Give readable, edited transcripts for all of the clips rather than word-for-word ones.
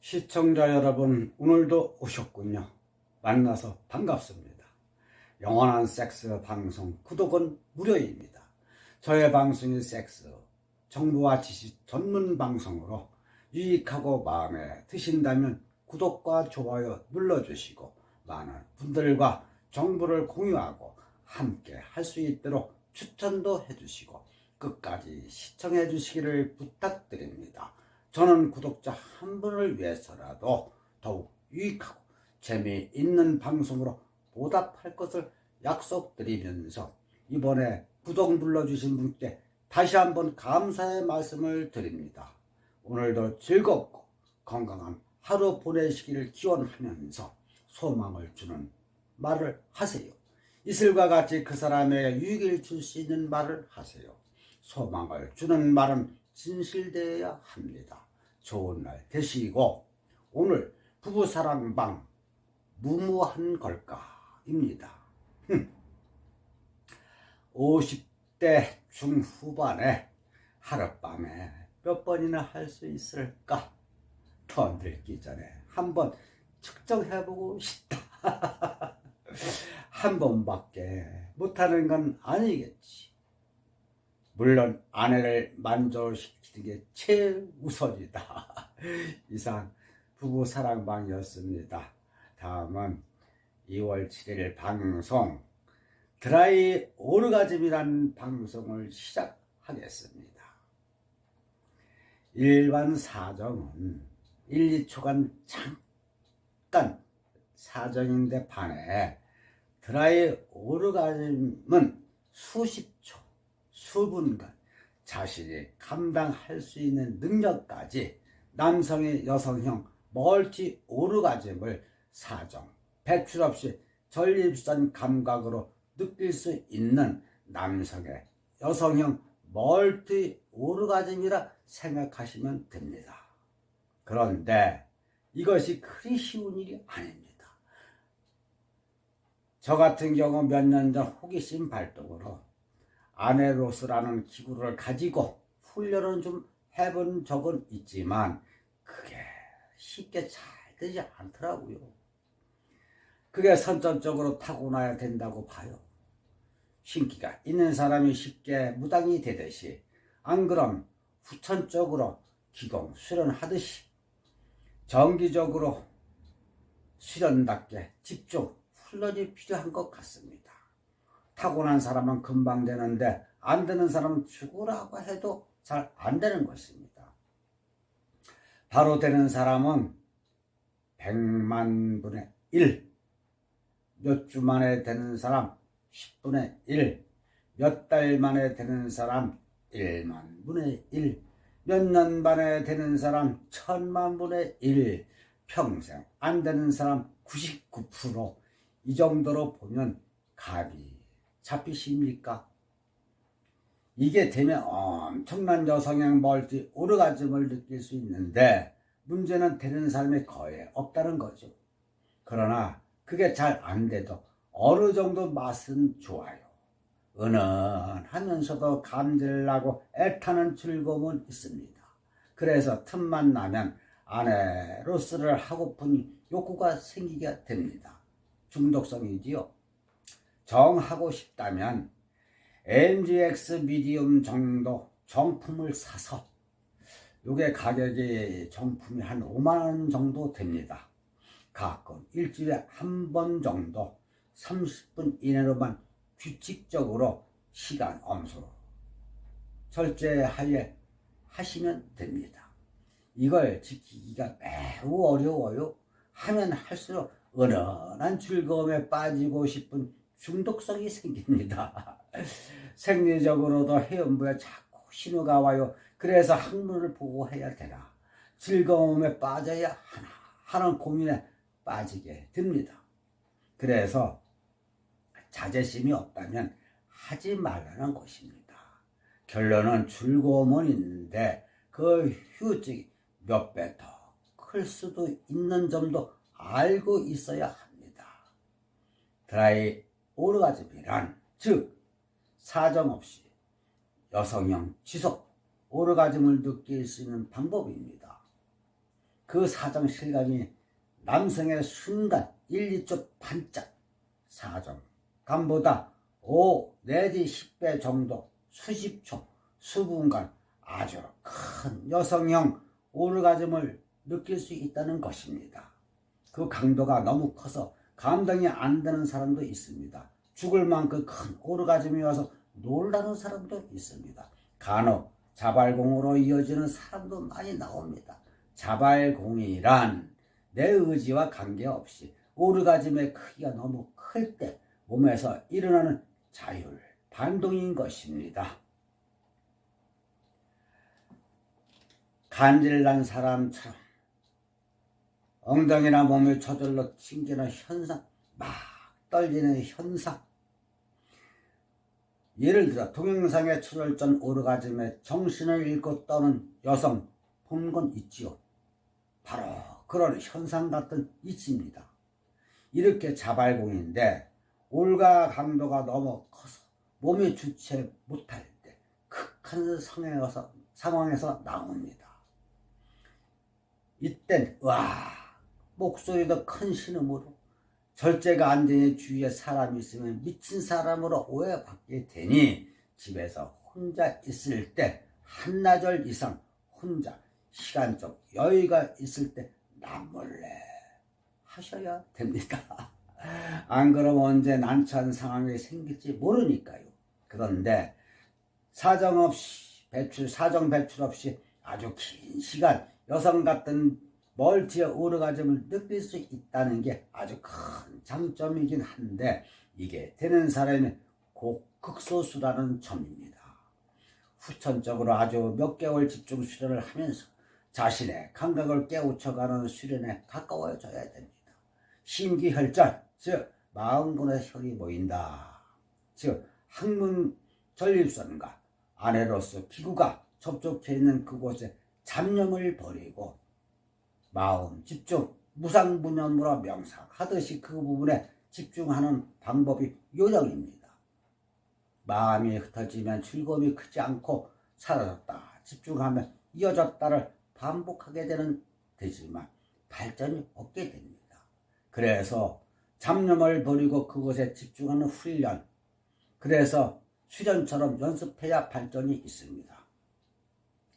시청자 여러분, 오늘도 오셨군요. 만나서 반갑습니다. 영원한 섹스 방송 구독은 무료입니다. 저의 방송이 섹스, 정보와 지식 전문 방송으로 유익하고 마음에 드신다면 구독과 좋아요 눌러주시고 많은 분들과 정보를 공유하고 함께 할 수 있도록 추천도 해주시고 끝까지 시청해 주시기를 부탁드립니다. 저는 구독자 한 분을 위해서라도 더욱 유익하고 재미있는 방송으로 보답할 것을 약속드리면서 이번에 구독 눌러주신 분께 다시 한번 감사의 말씀을 드립니다. 오늘도 즐겁고 건강한 하루 보내시기를 기원하면서 소망을 주는 말을 하세요. 이슬과 같이 그 사람에게 유익을 줄 수 있는 말을 하세요. 소망을 주는 말은 진실되어야 합니다. 좋은 날 되시고 오늘 부부사랑방 무모한 걸까입니다. 50대 중후반에 하룻밤에 몇 번이나 할 수 있을까? 더 늙기 전에 한번 측정해보고 싶다. 한 번밖에 못하는 건 아니겠지. 물론 아내를 만족시키는 게 최우선이다. 이상 부부사랑방이었습니다. 다음은 2월 7일 방송 드라이 오르가즘이라는 방송을 시작하겠습니다. 일반 사정은 1, 2초간 잠깐 사정인데 반해 드라이 오르가즘은 수십 초, 수분간 자신이 감당할 수 있는 능력까지 남성의 여성형 멀티 오르가즘을 사정, 배출 없이 전립선 감각으로 느낄 수 있는 남성의 여성형 멀티 오르가즘이라 생각하시면 됩니다. 그런데 이것이 그리 쉬운 일이 아닙니다. 저 같은 경우 몇 년 전 호기심 발동으로 아네로스라는 기구를 가지고 훈련을 좀 해본 적은 있지만 그게 쉽게 잘 되지 않더라고요. 그게 선천적으로 타고나야 된다고 봐요. 신기가 있는 사람이 쉽게 무당이 되듯이 안 그럼 후천적으로 기공 수련하듯이 정기적으로 수련답게 집중 훈련이 필요한 것 같습니다. 타고난 사람은 금방 되는데 안 되는 사람은 죽으라고 해도 잘 안 되는 것입니다. 바로 되는 사람은 100만 분의 1, 몇 주 만에 되는 사람 10분의 1, 몇 달 만에 되는 사람 1만 분의 1, 몇 년 만에 되는 사람 1000만 분의 1, 평생 안 되는 사람 99%, 이 정도로 보면 감이 잡히십니까? 이게 되면 엄청난 여성형 멀티 오르가즘을 느낄 수 있는데 문제는 되는 사람이 거의 없다는 거죠. 그러나 그게 잘 안 돼도 어느 정도 맛은 좋아요. 은은하면서도 감질 나고 애타는 즐거움은 있습니다. 그래서 틈만 나면 아내로스를 하고픈 욕구가 생기게 됩니다. 중독성이지요. 정하고 싶다면 MGX 미디움 정도 정품을 사서 요게 가격이 정품이 한 5만원 정도 됩니다. 가끔 일주일에 한 번 정도 30분 이내로만 규칙적으로 시간 엄수 절제하에 하시면 됩니다. 이걸 지키기가 매우 어려워요. 하면 할수록 은은한 즐거움에 빠지고 싶은 중독성이 생깁니다. 생리적으로도 해음부에 자꾸 신호가 와요. 그래서 학문을 보고 해야 되나, 즐거움에 빠져야 하나 하는 고민에 빠지게 됩니다. 그래서 자제심이 없다면 하지 말라는 것입니다. 결론은 즐거움은 있는데 그 후유증이 몇 배 더 클 수도 있는 점도 알고 있어야 합니다. 드라이 오르가즘이란 즉 사정없이 여성형 지속 오르가즘을 느낄 수 있는 방법입니다. 그 사정 실감이 남성의 순간 1, 2초 반짝 사정감보다 5 내지 10배 정도 수십 초, 수분간 아주 큰 여성형 오르가즘을 느낄 수 있다는 것입니다. 그 강도가 너무 커서 감당이 안 되는 사람도 있습니다. 죽을 만큼 큰 오르가즘이 와서 놀라는 사람도 있습니다. 간혹 자발공으로 이어지는 사람도 많이 나옵니다. 자발공이란 내 의지와 관계없이 오르가즘의 크기가 너무 클 때 몸에서 일어나는 자율 반동인 것입니다. 간질난 사람처럼 엉덩이나 몸이 저절로 튕기는 현상, 막 떨리는 현상. 예를 들어 동영상의 초절전 오르가즘에 정신을 잃고 떠는 여성 본 건 있지요. 바로 그런 현상 같은 이치입니다. 이렇게 자발공인데 올가 강도가 너무 커서 몸이 주체 못할 때 극한 상황에서 나옵니다. 이땐 목소리도 큰 신음으로 절제가 안 되니 주위에 사람이 있으면 미친 사람으로 오해받게 되니 집에서 혼자 있을 때 한나절 이상 혼자 시간적 여유가 있을 때 남몰래 하셔야 됩니다. 안 그러면 언제 난처한 상황이 생길지 모르니까요. 그런데 사정 배출 없이 아주 긴 시간 여성 같은 멀티의 오르가즘을 느낄 수 있다는 게 아주 큰 장점이긴 한데 이게 되는 사람이 극소수라는 점입니다. 후천적으로 아주 몇 개월 집중 수련을 하면서 자신의 감각을 깨우쳐가는 수련에 가까워져야 됩니다. 심기혈전, 즉 마음분의 혈이 모인다. 즉 항문 전립선과 아내로서 기구가 접촉해 있는 그곳에 잡념을 버리고 마음 집중, 무상무념으로 명상하듯이 그 부분에 집중하는 방법이 요령입니다. 마음이 흩어지면 즐거움이 크지 않고 사라졌다, 집중하면 이어졌다를 반복하게 되지만 발전이 없게 됩니다. 그래서 잡념을 버리고 그것에 집중하는 훈련, 그래서 수련처럼 연습해야 발전이 있습니다.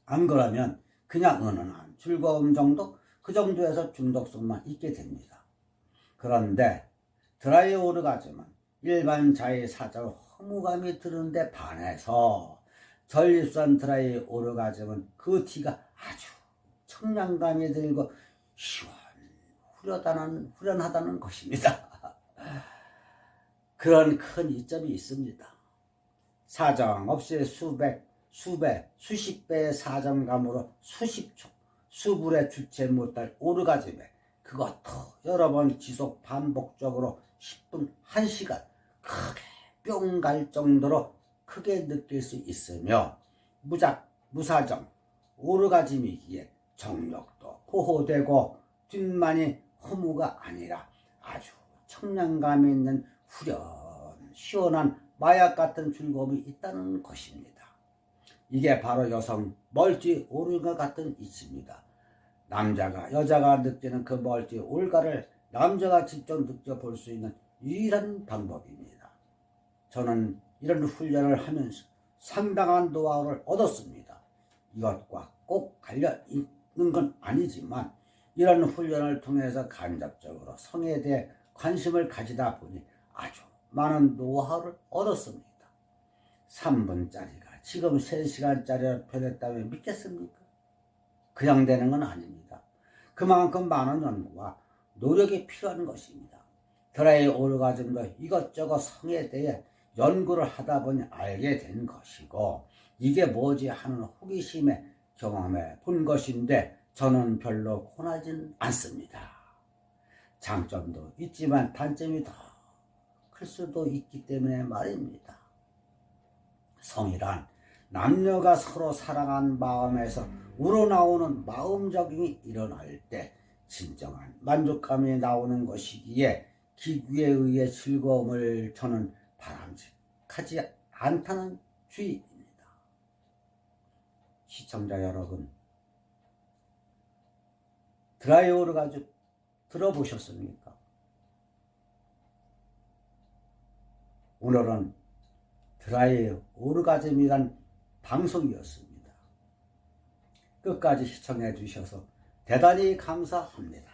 안 그러면 그냥 은은한 즐거움 정도, 그 정도에서 중독성만 있게 됩니다. 그런데 드라이 오르가즘은 일반 자의 사자로 허무감이 드는데 반해서 전립선 드라이 오르가즘은 그 티가 아주 청량감이 들고 후련하다는 것입니다. 그런 큰 이점이 있습니다. 사정 없이 수십 배의 사정감으로 수십 초, 수분에 주체 못할 오르가즘에 그것도 여러 번 지속 반복적으로 10분, 1시간 크게 뿅 갈 정도로 크게 느낄 수 있으며 무사정 오르가즘이기에 정력도 보호되고 뒷만이 허무가 아니라 아주 청량감 있는 시원한 마약 같은 즐거움이 있다는 것입니다. 이게 바로 여성 멀티 오르가 같은 이치입니다. 여자가 느끼는 그 멀티 올가를 남자가 직접 느껴볼 수 있는 유일한 방법입니다. 저는 이런 훈련을 하면서 상당한 노하우를 얻었습니다. 이것과 꼭 관련 있는 건 아니지만 이런 훈련을 통해서 간접적으로 성에 대해 관심을 가지다 보니 아주 많은 노하우를 얻었습니다. 3분짜리가 지금 3시간짜리로 변했다면 믿겠습니까? 그냥 되는 건 아닙니다. 그만큼 많은 연구와 노력이 필요한 것입니다. 드라이 오르가즘도 이것저것 성에 대해 연구를 하다 보니 알게 된 것이고 이게 뭐지 하는 호기심에 경험해 본 것인데 저는 별로 권하진 않습니다. 장점도 있지만 단점이 더 클 수도 있기 때문에 말입니다. 성이란 남녀가 서로 사랑한 마음에서 우러나오는 마음적임이 일어날 때 진정한 만족감이 나오는 것이기에 기구에 의해 즐거움을 저는 바람직하지 않다는 주의입니다. 시청자 여러분, 드라이 오르가즘 들어보셨습니까? 오늘은 드라이 오르가즘이란 방송이었습니다. 끝까지 시청해 주셔서 대단히 감사합니다.